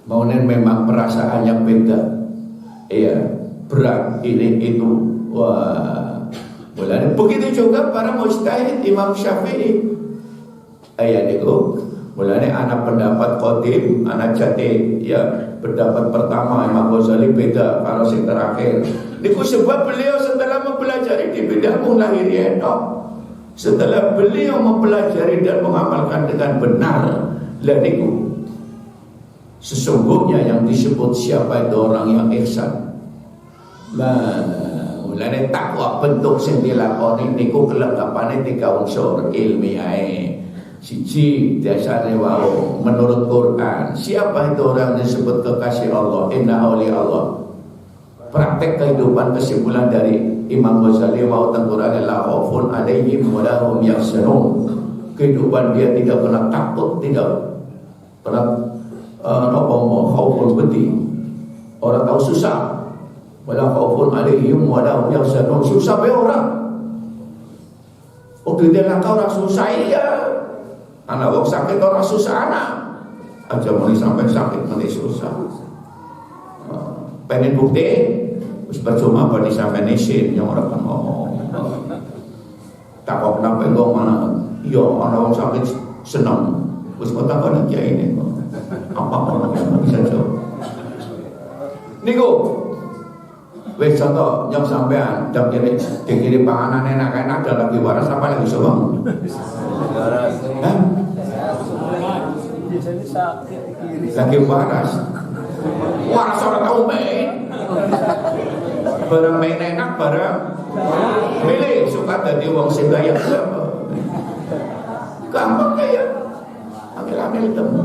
Maunen memang perasaannya beda. Iya, berat ini itu. Wah. Mulane begitu juga para mujtahid Imam Syafi'i. Aya niku, mulane anak pendapat qadim, anak jati ya pendapat pertama Imam Ghazali beda kalau sing terakhir. Niku sebab beliau setelah mempelajari di bidang lahiriah setelah beliau mempelajari dan mengamalkan dengan benar lah niku sesungguhnya yang disebut siapa itu orang yang ihsan. Nah, mulane takwa bentuk sing dilakoni niku kelengkapane 3 unsur ilmiah. Siji dasare wau menurut Quran. Siapa itu orang yang disebut kekasih Allah? Inna awliya Allah. Praktek kehidupan kesimpulan dari Imam Ghazali wau teng Quran la khaufun alaihim wa la hum yahzanun. Kehidupan dia tidak pernah takut, tidak pernah khaufun beti. Orang tahu susah. Wala khaufun alaihim wa la hum yahzanun. Susah be orang. Waktu dia nak orang susah ya. Anak wong sakit orang susah anak. Aja muni sampai sakit muni susah. Pengen bukti wis percuma apa disampeyan isin yang ora kan ngomong. Tak kok kenapa engko mana yo ana wong sakit seneng. Wis kok takon kiai ini. Apa orang bisa jawab. Niku wis contoh nyok sampean dak kene dikiri panganan enak-enak dan lagi waras apa lagi sobang. Lagi waras. Waras orang tahu main. Barang main enak barang milih suka jadi wong sing gaya gampang kaya ambil temu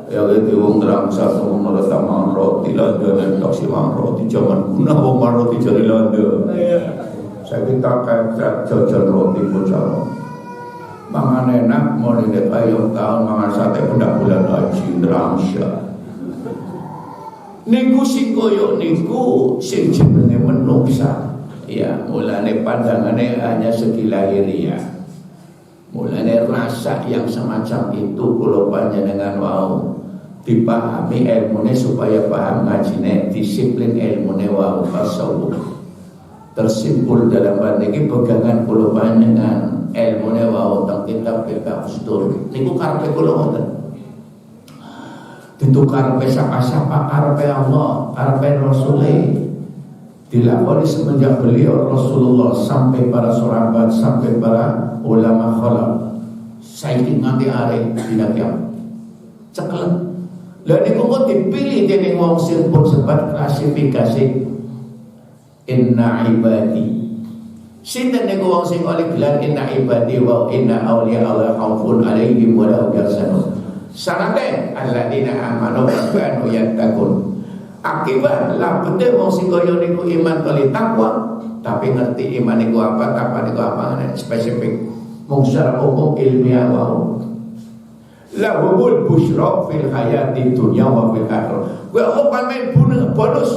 ya gitu wong terang satu menurut sama roti landa dan taksi roti zaman guna wong roti jari landa saya kita kayak jajan roti bocah mangan enak mau lihat ayam tahun mangan sate pendak bulan haji terang syah Niku sing koyo niku sing jenenge menungsa. Ya, mulane pandangane hanya segi lahiriah. Mulane rasa yang semacam itu kula panjenengan wau dipahami ilmune supaya paham ngajine, disiplin ilmune wau tasawuf. Tersimpul dalam niki pegangan kula panjenengan ilmune wau teng kitab-kitab ustur. Niku karepe kula ngoten. Tentu karepe sapa-sapa, karepe Allah, karepe Rasul. Dilakoni semenjak beliau Rasulullah sampai para sahabat, sampai para ulama khalaf. Saiki nganti arek dina kiamat. Cekel. Lah niku kok dipilih dening wong sing pun sebat klasifikasi inna ibadi. Sinten niku wong sing oleh gelar inna ibadi wa inna auliya Allah khaufun alaihim wa la hum yahzanun. Syaratnya alladzina amanu wa kanu yattaqun. Akibat lapete wong sing kaya niku iman kali takwa, tapi ngerti iman niku apa, takwa niku apa spesifik. Mung secara umum ilmiah wae. Lahumul busyra fil hayati dunya wa fil akhirah. Kuwi apa pamen bonus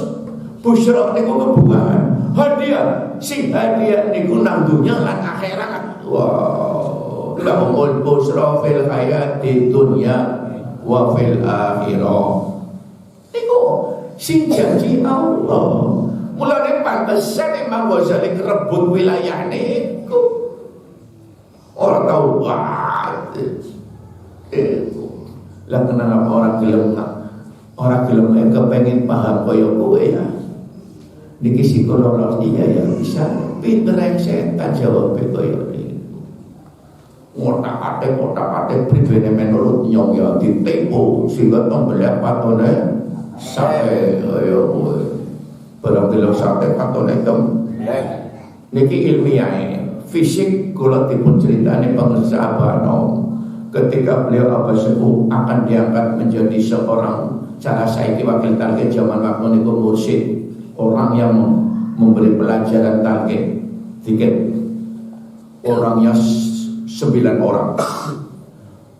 busyra niku kebungaan. Hadiah, sing hadiah niku nang dunya lan akhirat. Wow. Lahumul busyra fil hayati dunya wa fil akhirah. Niku sing janji Allah. Mulane pantesan Imam Ghazali kerebut wilayah niku. Orang tahu lah kenapa orang gelem kepengen paham kaya kowe ya. Niki psikologinya ya bisa pinter yang setan jawab kaya niku. Ngotak-atik pribene menurut nyong ya ditipu sehingga tombelnya patone sampai ayo barang delok sampai patone tem niki ilmiah fisik kula dipun critane pengusaha Bano ketika beliau Abah Sepuh akan diangkat menjadi seorang cara saiki wakil target zaman waktu niku mursyid, orang yang memberi pelajaran target tiket orangnya 9 orang.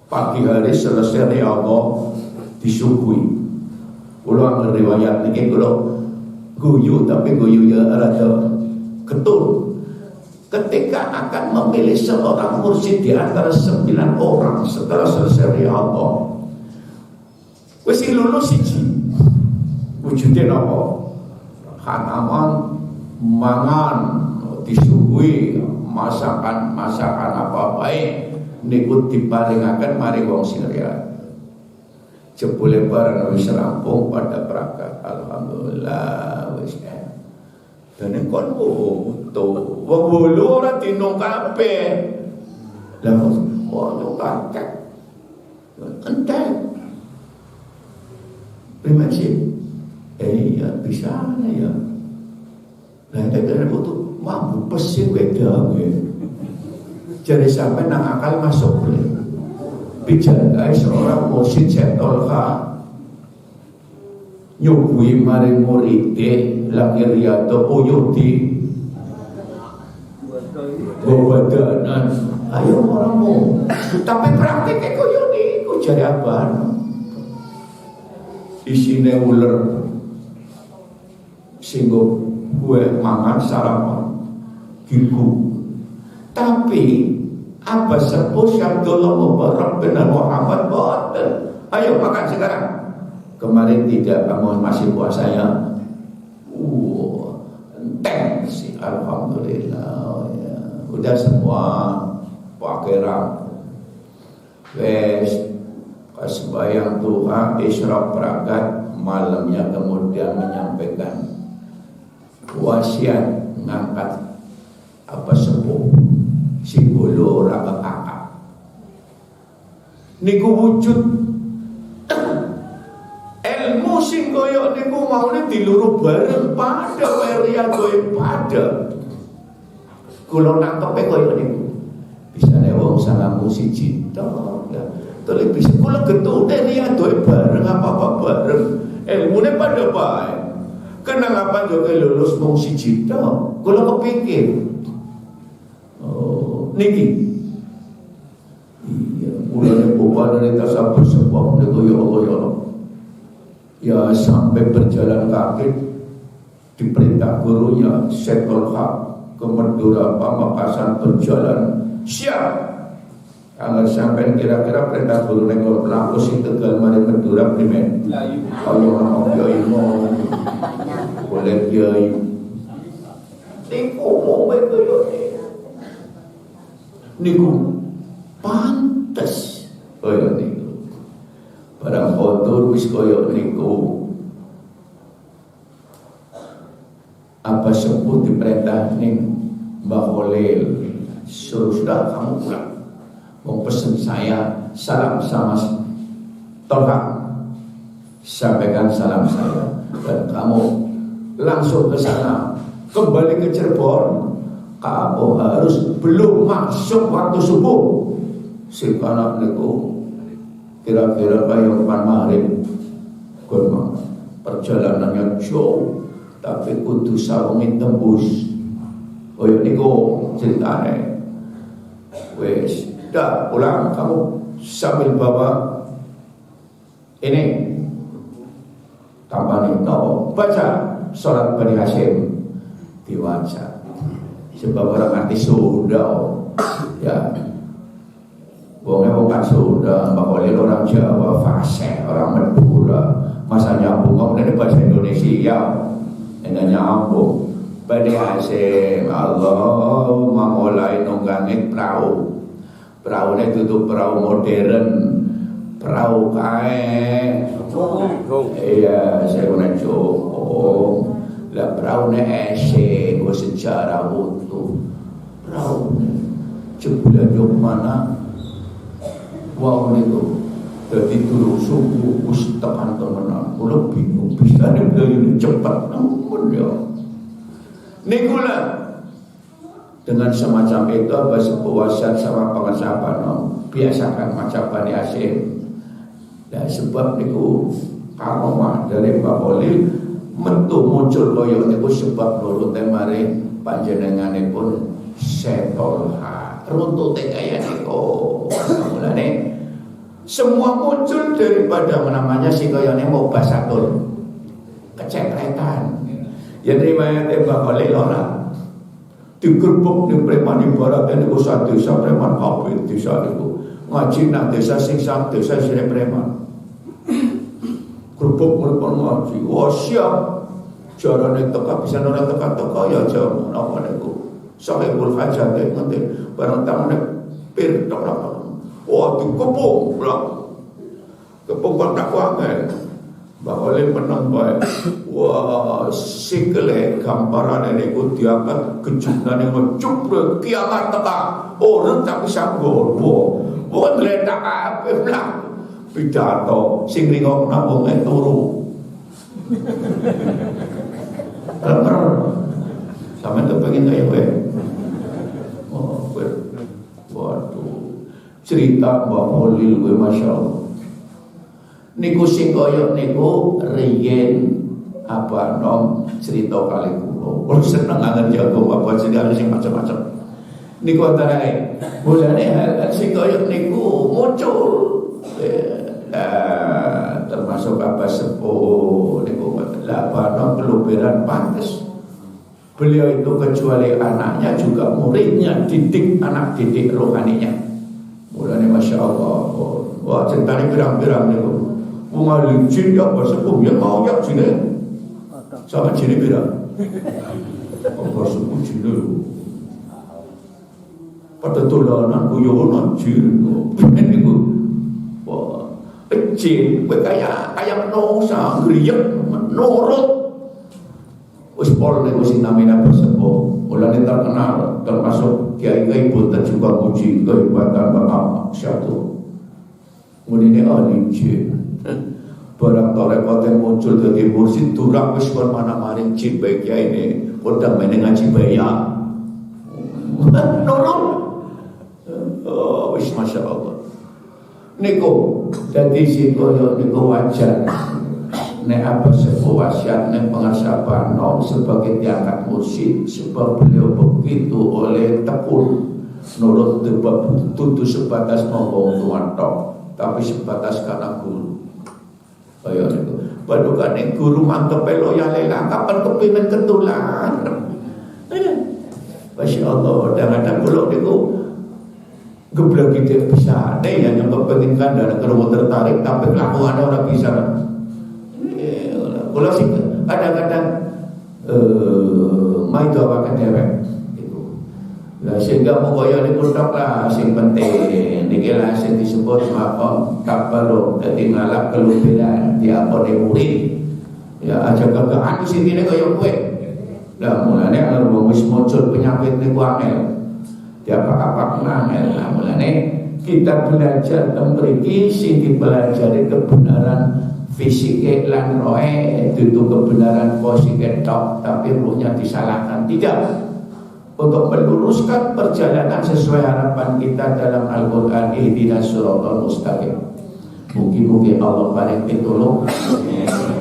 Pagi hari selesai Allah disuguhi. Kula ngeriwayat niki kula guyu tapi guyunya rada ketul. Ketika akan memilih seorang mursyid di antara 9 orang setelah selesai Allah, wis lulus siji. Wujudnya apa? Khataman, mangan, disuguhi masakan apa baik niku diparingaken mari wong sing riya. Jebule bareng wis rampung pada berangkat. Alhamdulillah wis. Dan kon tuh wong wulu ora dinung kabeh. Lah ono kakek. Entek. Primaksi. Ya bisa ya. Lah nek butuh mampu pesin wedang ya. Jadi sampai nang akal masuk boleh. Bicara seorang mursyid setol ka nyuguhi maring muride lagi riyato uyuh di bawadanan. Ayo orangmu. Tapi praktiknya koyo niku jare abang. Isine uler singgo kue mangan sarapan gigu. Tapi apa Sepuh Syabdullah Mubarak bin Muhammad boten. Ayo makan sekarang. Kemarin tidak, kamu masih puasa ya. Enteng sih, alhamdulillah ya. Udah semua pakai rambut. Wes sembahyang duha, isyraq berangkat, malamnya kemudian menyampaikan wasiat ngangkat apa Sepuh simbolo raka kakak. Niku wujud ilmu sing kaya niku maune diluru bareng pada area kowe pada. Kula nangkepe kaya niku. Bisane wong salamu siji tok ya. Tole bisa kula getune riadoe bareng apa-apa bareng. Ilmune pada bae. Kenang apa yo lulus mung siji tok. Kula kepikir. Oh, niki. Iya, mulane bupane tasawuf sebab niku ya Allah ya Allah. Ya sampai berjalan kaki diperintah gurunya Setul Haq ke Madura Pamekasan berjalan siap. Kalau sampai kira-kira perintah guru nego laku sing Tegal mari Madura primen. Kalau orang kiai mau boleh kiai. Niku mau koyo niku pantes koyo niku. Barang kotor wis koyo niku. Apa sebut diperintah ning Mbah Khalil sudah kamu pulang. Mau pesen saya salam sama Tolak, sampaikan salam saya dan kamu langsung ke sana kembali ke Cirebon. Kamu harus belum masuk waktu subuh sikana niku kira-kira kayak pan maghrib kon perjalanannya jauh tapi kudu sarungin tembus koyo niku ceritane. Wes dah pulang kamu sambil bawa ini tambah nih baca sholat Bani Hashim diwaca sebab orang arti sudah ya wongnya bukan sudah Mbak Khalil orang Jawa fasih orang Madura masa nyambung kamu dari bahasa Indonesia dengan nyambung Bani Hashim Allahumma mulai nunggangin perahu ini tutup perahu modern perahu kae iya saya guna joko lah perahu ini ese gue sejarah utuh perahu jebulan jok mana wow itu jadi turun subuh tekan temenan kalau bingung bisa ini cepat namun ya nikulah dengan semacam itu apa sepuasan sama pengesapan biasakan macam Bani Hashim. Dan sebab niku karomah dari Mbah Khalil metu muncul koyo niku sebab nurut mari panjenenganipun Setul Haq. Runtute kaya niku. Mulane semua muncul daripada namanya si koyone mau basatul kecekretan. Ya riwayat Mbah Khalil ora digerbek di preman ibaratnya niku satu desa preman kabeh desa niku ngaji nang desa sing sak desa sire preman gerbek preman ngaji wah siap jarane teka bisa ora teka ya jam napa niku sahibul hajat nanti barang tamane pir tok wah dikepung blak kepung tak kuangel Mbah Khalil menang bae. Wah, sikile gambaran niku diangkat kejunane ngecupre kiamat teka. Orang tak bisa nggowo. Wong gletak kabeh blak. Pidato sing ringo nang turu. Kemer. Sampe kepengin kaya kowe. Oh, kowe. Waduh. Cerita Mbah Khalil kowe masyaallah. Niku sing koyo niku riyen apa nom cerita kali kula. Kula seneng angen jago apa segala sing macam-macam. Niku antarae mulane hal sing koyo niku muncul termasuk apa sepuh niku apa nom keluberan pantes. Beliau itu kecuali anaknya juga muridnya didik anak didik rohaninya. Mulane masyaallah. Wah ceritanya pirang-pirang niku. Mengalir jin ya bersepuh ya mau ya jin sama jin beda bersepuh jin dulu pada tulanan guyonan jin ini gue wah jin gue kayak nosa geriak nurut wis pol nego sing namanya bersepuh mulane terkenal termasuk kiai-kiai boten juga muji kehebatan Bapak satu mudine ahli jin barang tarekat yang muncul dari mursid durang wis kon mana maring jin baik ya ini kodang main ngaji bayar nolong oh wis masyaallah niku dadi sing koyo niku wajar nek apa sebuah wasiat nek pengasapan sebagai diangkat mursid sebab beliau begitu oleh tekun nurut debab tutu sebatas ngomong tuan tok tapi sebatas karena guru Kaya niku. Padukane guru mantep loyale lah kapan kepengin ketular. Masya Allah, kadang-kadang kalau niku geblek ide bisa deh yang kepengin kan dan kalau tertarik tapi kelakuan orang bisa. Kalau sih kadang-kadang main doa kan dewek. Lah sehingga pokoknya niku tok lah sing penting niki lah sing disebut maqam tabarruk dadi ngalap keluberan diapone murid ya aja gagakan sintine kaya kowe lah mulane kalau wong wis muncul penyakit niku angel diapa-apa angel lah mulane kita belajar teng mriki sing dipelajari kebenaran fisik lan rohe itu kebenaran fisik tok tapi ruhnya disalahkan tidak untuk meluruskan perjalanan sesuai harapan kita dalam Al-Quran ihdinas siratal mustaqim. Mugi-mugi Allah paring pitulung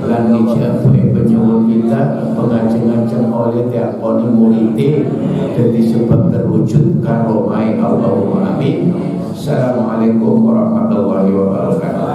lan ijabah penyuwun kita pengajeng-ajeng oleh diakoni murid dadi sebab terwujud karomai Allahumma amin. Assalamualaikum warahmatullahi wabarakatuh.